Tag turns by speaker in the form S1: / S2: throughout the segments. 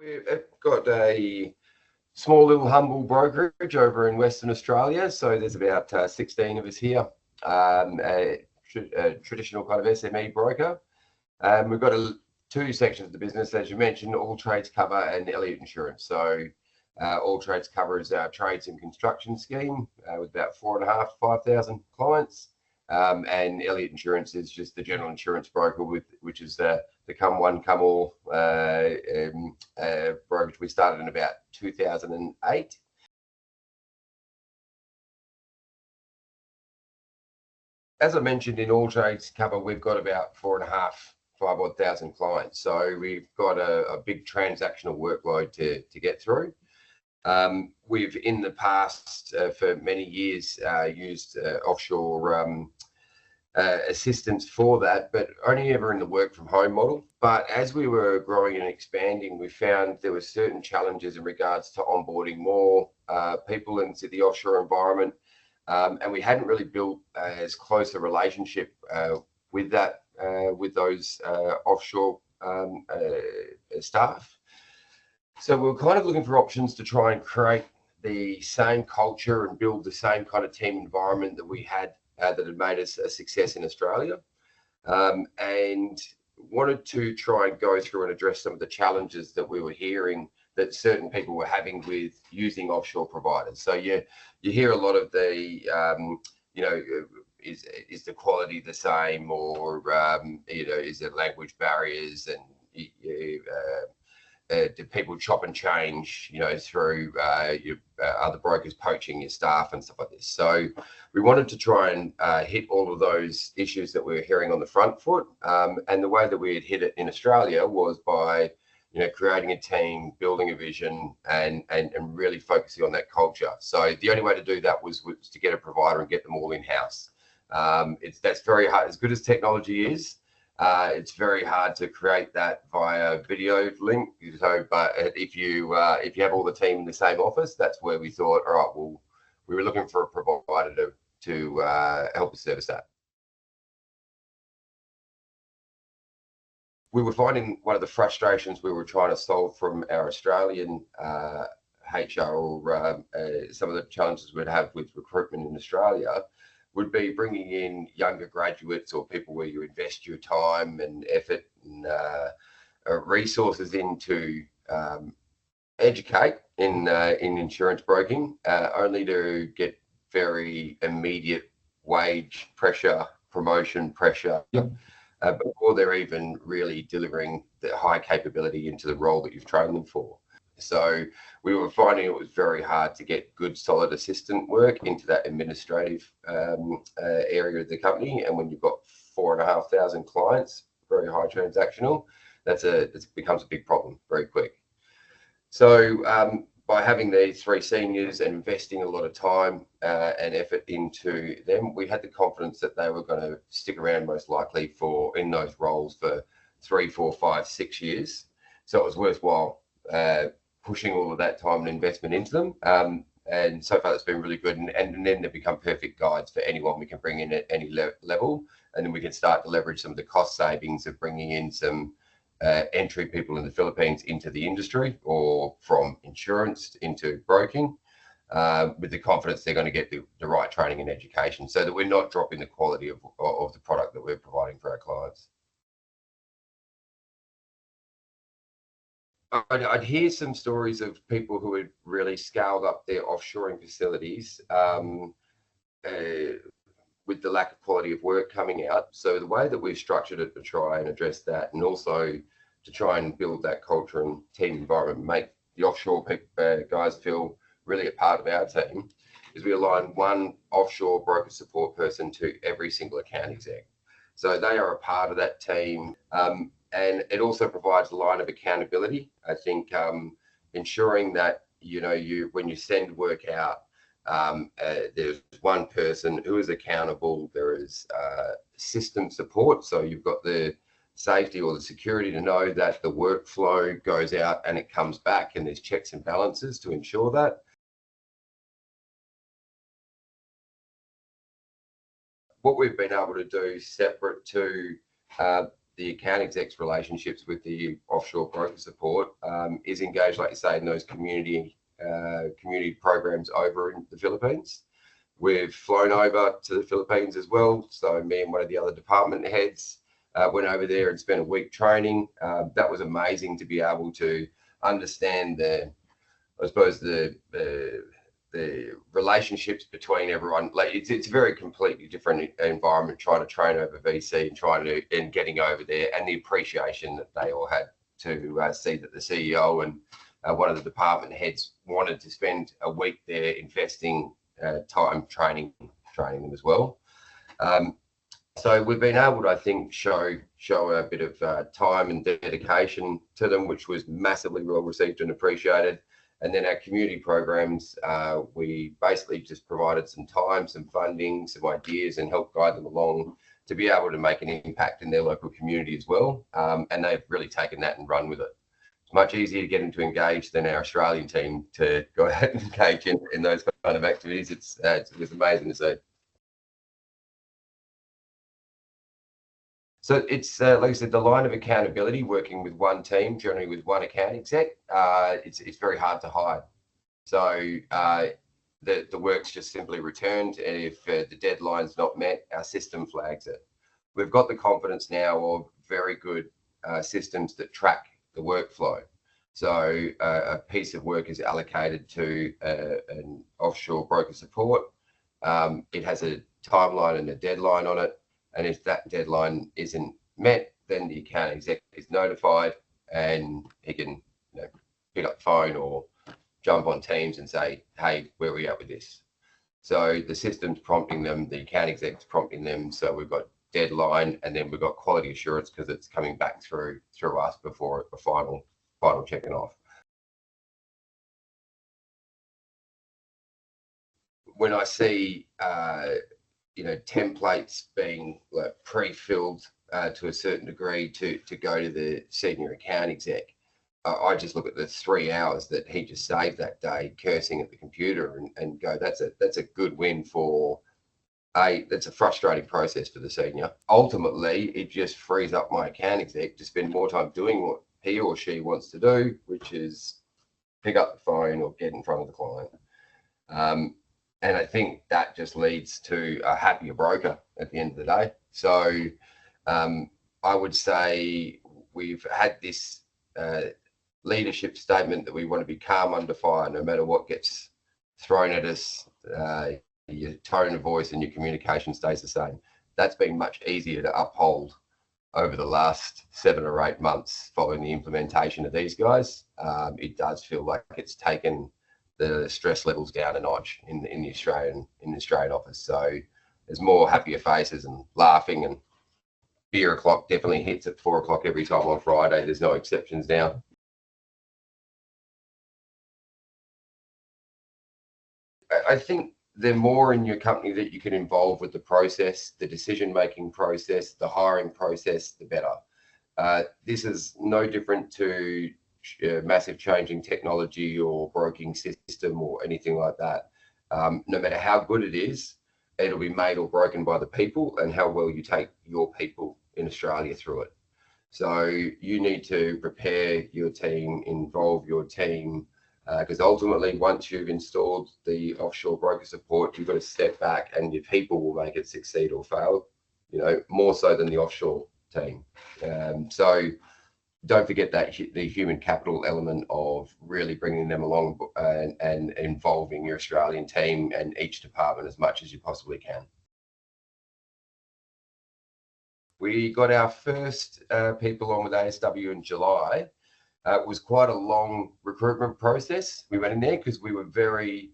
S1: We've got a small little humble brokerage over in Western Australia. So there's about 16 of us here, a traditional kind of SME broker. We've got two sections of the business, as you mentioned, all trades cover and Elliott Insurance. So all trades cover is our trades and construction scheme with about 4,500 to 5,000 clients. And Elliott Insurance is just the general insurance broker, which is the come one, come all brokerage. We started in about 2008. As I mentioned, in all trades cover, we've got about 4,500 clients. So we've got a big transactional workload to get through. We've in the past for many years used offshore assistance for that, but only ever in the work from home model. But as we were growing and expanding, we found there were certain challenges in regards to onboarding more people into the offshore environment. And we hadn't really built as close a relationship with those offshore staff. So we were kind of looking for options to try and create the same culture and build the same kind of team environment that we had that had made us a success in Australia, and wanted to try and go through and address some of the challenges that we were hearing that certain people were having with using offshore providers. So you hear a lot of the, is the quality the same, or is there language barriers, and do people chop and change, through other brokers poaching your staff and stuff like this. So we wanted to try and hit all of those issues that we were hearing on the front foot. And the way that we had hit it in Australia was by, creating a team, building a vision, and really focusing on that culture. So the only way to do that was to get a provider and get them all in-house. That's very hard. As good as technology is, it's very hard to create that via video link. So, but if you have all the team in the same office, that's where we thought, all right, well, we were looking for a provider to help us service that. We were finding one of the frustrations we were trying to solve from our Australian HR, or some of the challenges we'd have with recruitment in Australia, would be bringing in younger graduates or people where you invest your time and effort and resources into educate in insurance broking, only to get very immediate wage pressure, promotion pressure, before they're even really delivering the high capability into the role that you've trained them for. So we were finding it was very hard to get good, solid assistant work into that administrative area of the company. And when you've got 4,500 clients, very high transactional, it becomes a big problem very quick. So by having these three seniors and investing a lot of time and effort into them, we had the confidence that they were going to stick around most likely in those roles for 3, 4, 5, 6 years. So it was worthwhile pushing all of that time and investment into them. And so far it's been really good. And then they become perfect guides for anyone we can bring in at any level. And then we can start to leverage some of the cost savings of bringing in some entry people in the Philippines into the industry, or from insurance into broking, with the confidence they're going to get the right training and education, so that we're not dropping the quality of the product that we're providing for our clients. I'd hear some stories of people who had really scaled up their offshoring facilities with the lack of quality of work coming out. So the way that we've structured it to try and address that, and also to try and build that culture and team environment, make the offshore guys feel really a part of our team, is we align one offshore broker support person to every single account exec. So they are a part of that team. And it also provides a line of accountability. I think ensuring that, when you send work out, there's one person who is accountable. There is system support. So you've got the safety or the security to know that the workflow goes out and it comes back, and there's checks and balances to ensure that. What we've been able to do separate to the account execs relationships with the offshore broker support is engaged, like you say, in those community programs over in the Philippines. We've flown over to the Philippines as well. So me and one of the other department heads went over there and spent a week training. That was amazing to be able to understand the relationships between everyone. Like it's a very completely different environment trying to train over VC and getting over there, and the appreciation that they all had to see that the CEO and one of the department heads wanted to spend a week there investing time training them as well. So we've been able to, I think, show a bit of time and dedication to them, which was massively well received and appreciated. And then our community programs, we basically just provided some time, some funding, some ideas, and helped guide them along to be able to make an impact in their local community as well. And they've really taken that and run with it. It's much easier to get them to engage than our Australian team to go out and engage in those kind of activities. It was amazing to see. So it's like I said, the line of accountability, working with one team, generally with one account exec, it's very hard to hide. So the work's just simply returned, and if the deadline's not met, our system flags it. We've got the confidence now of very good systems that track the workflow. So a piece of work is allocated to an offshore broker support. It has a timeline and a deadline on it. And if that deadline isn't met, then the account exec is notified, and he can pick up the phone or jump on Teams and say, hey, where are we at with this? So the system's prompting them, the account exec's prompting them. So we've got deadline, and then we've got quality assurance because it's coming back through us before a final checking off. When I see templates being pre-filled to a certain degree to go to the senior account exec, I just look at the 3 hours that he just saved that day cursing at the computer and go, that's a good win for that's a frustrating process for the senior. Ultimately, it just frees up my account exec to spend more time doing what he or she wants to do, which is pick up the phone or get in front of the client. And I think that just leads to a happier broker at the end of the day. So I would say we've had this leadership statement that we want to be calm under fire, no matter what gets thrown at us. Your tone of voice and your communication stays the same. That's been much easier to uphold over the last 7 or 8 months following the implementation of these guys. It does feel like it's taken the stress levels down a notch in the Australian office. So there's more happier faces and laughing, and beer o'clock definitely hits at 4 o'clock every time on Friday. There's no exceptions now. I think the more in your company that you can involve with the process, the decision-making process, the hiring process, the better. This is no different to massive change in technology or broking system or anything like that. No matter how good it is, it'll be made or broken by the people and how well you take your people in Australia through it. So you need to prepare your team, involve your team, because ultimately once you've installed the offshore broker support, you've got to step back and your people will make it succeed or fail, more so than the offshore team. So don't forget that the human capital element of really bringing them along and involving your Australian team and each department as much as you possibly can. We got our first people on with ASW in July. It was quite a long recruitment process. We went in there because we were very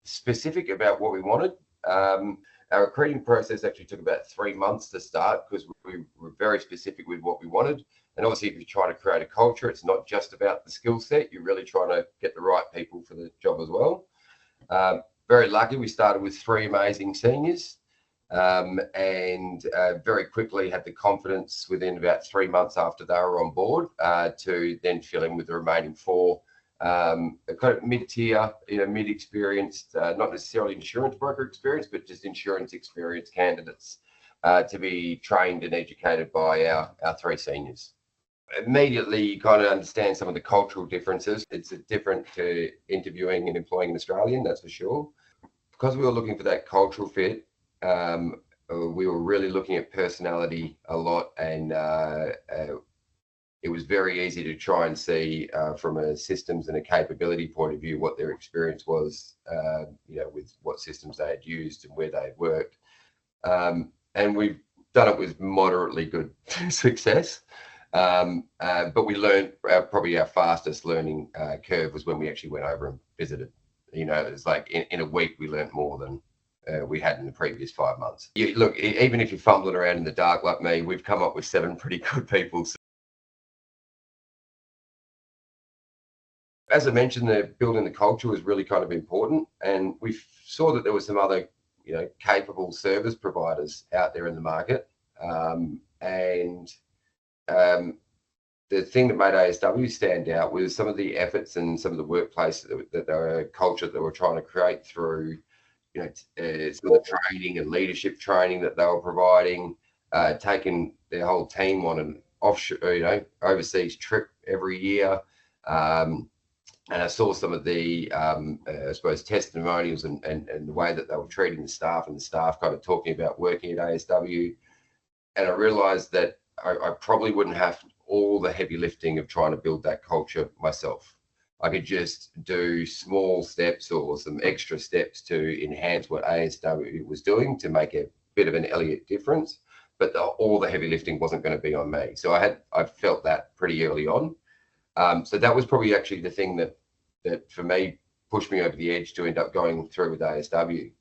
S1: specific about what we wanted. Our recruiting process actually took about 3 months to start because we were very specific with what we wanted. And obviously, if you're trying to create a culture, it's not just about the skill set. You're really trying to get the right people for the job as well. Very lucky, we started with 3 amazing seniors and very quickly had the confidence within about 3 months after they were on board to then fill in with the remaining 4 kind of mid-tier, mid-experienced, not necessarily insurance broker experience, but just insurance experience candidates to be trained and educated by our three seniors. Immediately, you kind of understand some of the cultural differences. It's different to interviewing and employing an Australian, that's for sure. Because we were looking for that cultural fit, we were really looking at personality a lot, and it was very easy to try and see from a systems and a capability point of view what their experience was, with what systems they had used and where they had worked. And we've done it with moderately good success. But we learned probably our fastest learning curve was when we actually went over and visited. It's like in a week we learned more than we had in the previous 5 months. Look, even if you're fumbling around in the dark like me, we've come up with 7 pretty good people. As I mentioned, building the culture was really kind of important, and we saw that there were some other, capable service providers out there in the market, and the thing that made ASW stand out was some of the efforts and some of the workplace that they were culture that they were trying to create through, some of the training and leadership training that they were providing, taking their whole team on an offshore, overseas trip every year. And I saw some of the, I suppose, testimonials and the way that they were treating the staff, and the staff kind of talking about working at ASW. And I realised that I probably wouldn't have all the heavy lifting of trying to build that culture myself. I could just do small steps or some extra steps to enhance what ASW was doing to make a bit of an Elliott difference. But all the heavy lifting wasn't going to be on me. So I felt that pretty early on. So that was probably actually the thing that for me pushed me over the edge to end up going through with ASW.